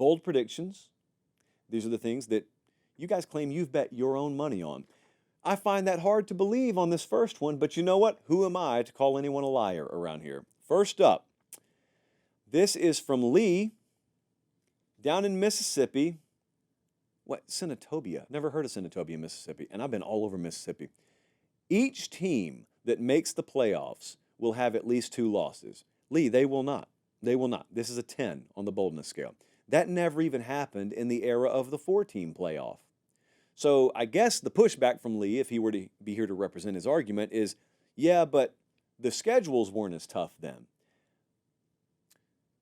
bold predictions. These are the things that you guys claim you've bet your own money on. I find that hard to believe on this first one, but you know what? Who am I to call anyone a liar around here? First up, this is from Lee down in Mississippi. What? Senatobia. Never heard of Senatobia, Mississippi, and I've been all over Mississippi. Each team that makes the playoffs will have at least 2 losses. Lee, they will not. They will not. This is a 10 on the boldness scale. That never even happened in the era of the 4-team playoff. So I guess the pushback from Lee, if he were to be here to represent his argument, is, yeah, but the schedules weren't as tough then.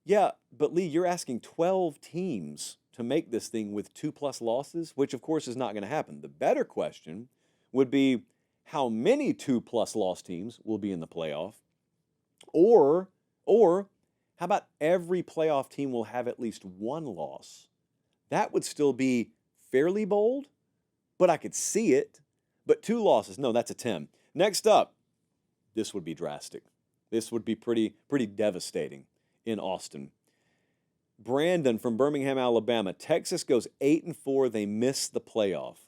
Yeah, but Lee, you're asking 12 teams to make this thing with 2+ losses, which of course is not going to happen. The better question would be how many 2+ loss teams will be in the playoff, or how about every playoff team will have at least 1 loss? That would still be fairly bold, but I could see it. But 2 losses, no, that's a 10. Next up, this would be drastic. This would be pretty devastating in Austin. Brandon from Birmingham, Alabama. Texas goes 8-4. They miss the playoff.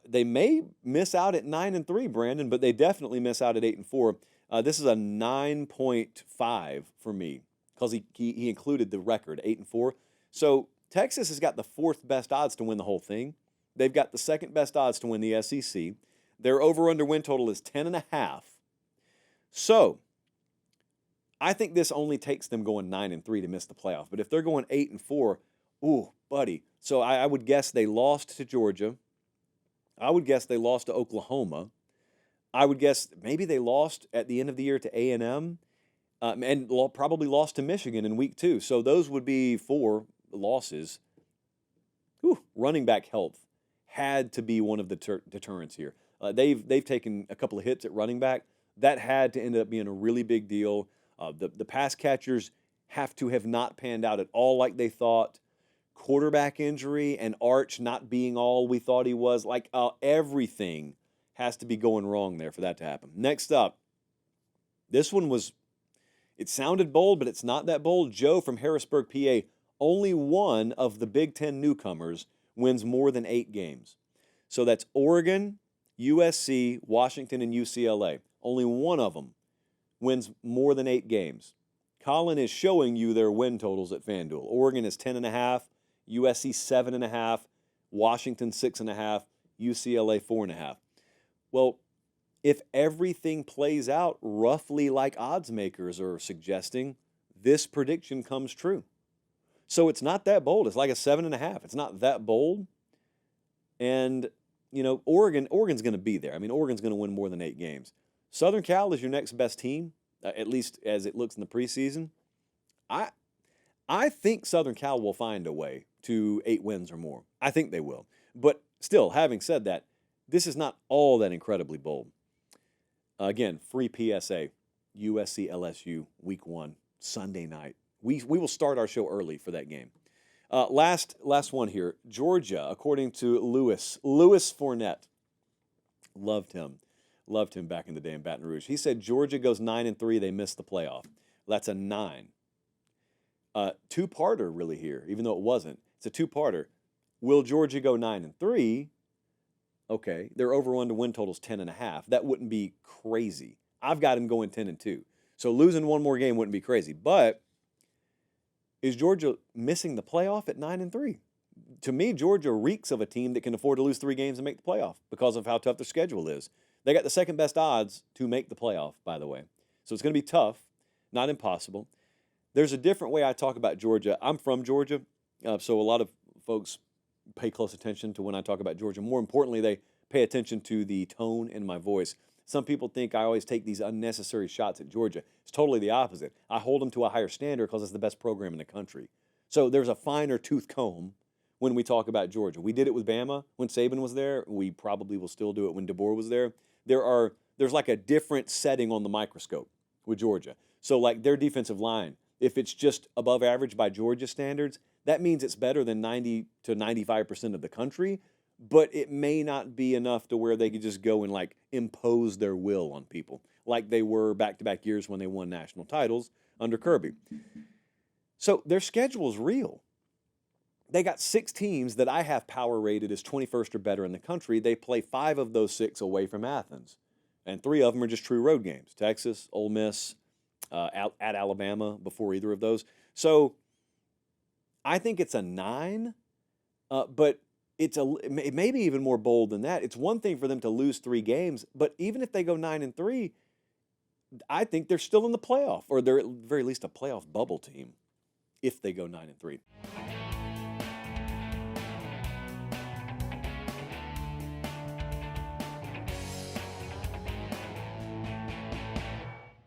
They may miss out at 9-3, Brandon, but they definitely miss out at 8-4. This is a 9.5 for me because he included the record, 8-4. So Texas has got the 4th best odds to win the whole thing. They've got the 2nd best odds to win the SEC. Their over-under win total is 10.5. So I think this only takes them going 9-3 to miss the playoff. But if they're going 8-4, ooh, buddy. So I would guess they lost to Georgia. I would guess they lost to Oklahoma. I would guess maybe they lost at the end of the year to A&M and probably lost to Michigan in week 2. So those would be 4 losses. Whew, running back health had to be one of the deterrents here. They've taken a couple of hits at running back. That had to end up being a really big deal. The pass catchers have to have not panned out at all like they thought. Quarterback injury and Arch not being all we thought he was. Everything has to be going wrong there for that to happen. Next up, this one it sounded bold, but it's not that bold. Joe from Harrisburg, PA, only one of the Big Ten newcomers wins more than 8 games. So that's Oregon, USC, Washington, and UCLA. Only one of them wins more than 8 games. Colin is showing you their win totals at FanDuel. Oregon is 10.5, USC 7.5, Washington 6.5, UCLA 4.5. Well, if everything plays out roughly like odds makers are suggesting, this prediction comes true. So it's not that bold. It's like a 7.5. It's not that bold. And, Oregon's going to be there. I mean, Oregon's going to win more than 8 games. Southern Cal is your next best team, at least as it looks in the preseason. I think Southern Cal will find a way to 8 wins or more. I think they will. But still, having said that, this is not all that incredibly bold. Again, free PSA, USC LSU, week 1, Sunday night. We will start our show early for that game. Last one here. Georgia, according to Louis Fournette. Loved him back in the day in Baton Rouge. He said Georgia goes 9-3. They miss the playoff. That's a 9. Two-parter really here, even though it wasn't. It's a two-parter. Will Georgia go 9-3? Okay, their over-under win total's 10.5. That wouldn't be crazy. I've got him going 10-2. So losing one more game wouldn't be crazy. But is Georgia missing the playoff at 9-3? To me, Georgia reeks of a team that can afford to lose 3 games and make the playoff because of how tough their schedule is. They got the 2nd best odds to make the playoff, by the way. So it's going to be tough, not impossible. There's a different way I talk about Georgia. I'm from Georgia, so a lot of folks pay close attention to when I talk about Georgia. More importantly, they pay attention to the tone in my voice. Some people think I always take these unnecessary shots at Georgia. It's totally the opposite. I hold them to a higher standard because it's the best program in the country. So there's a finer tooth comb when we talk about Georgia. We did it with Bama when Saban was there. We probably will still do it when DeBoer was there. There's like a different setting on the microscope with Georgia. So like their defensive line, if it's just above average by Georgia standards, that means it's better than 90 to 95% of the country, but it may not be enough to where they could just go and like impose their will on people like they were back-to-back years when they won national titles under Kirby. So their schedule is real. they got 6 teams that I have power rated as 21st or better in the country. They play 5 of those 6 away from Athens, and 3 of them are just true road games: Texas, Ole Miss, at Alabama before either of those. So I think it's a 9, but it may be even more bold than that. It's one thing for them to lose 3 games, but even if they go 9-3, I think they're still in the playoff, or they're at the very least a playoff bubble team if they go 9-3.